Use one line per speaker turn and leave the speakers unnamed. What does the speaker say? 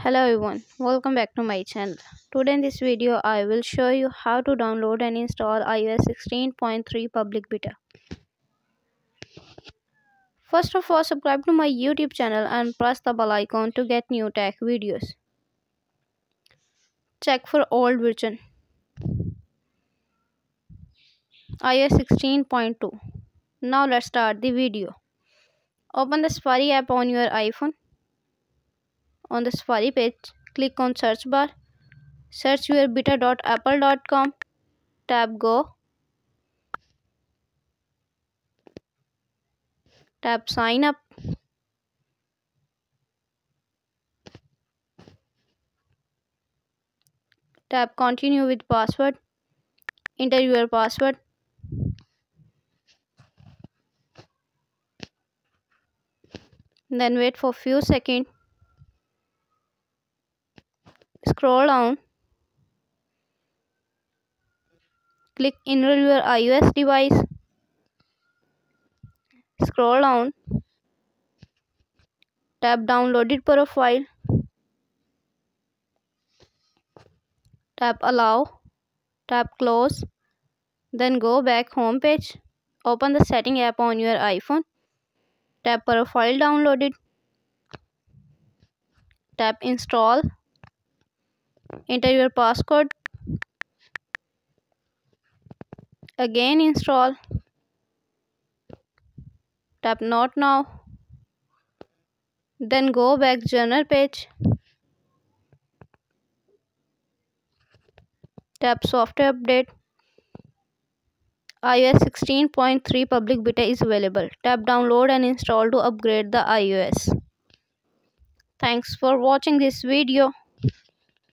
Hello everyone, welcome back to my channel. Today in this video I will show you how to download and install iOS 16.3 public beta. First of all, subscribe to my YouTube channel and press the bell icon to get new tech videos. Check for old version iOS 16.2. Now let's start the video. Open the Safari app on your iPhone. On the Safari page, click on search bar. Search your beta.apple.com. Tap Go. Tap Sign Up. Tap Continue with password. Enter your password. Then wait for few seconds. Scroll down. Click Enroll your iOS device. Scroll down. Tap Downloaded profile. Tap Allow. Tap Close. Then go back home page. Open the Setting app on your iPhone. Tap Profile Downloaded. Tap Install. Enter your passcode. Again install. Tap Not Now. Then go back General page. Tap Software Update. iOS 16.3 public beta is available. Tap Download and install to upgrade the iOS. Thanks for watching this video.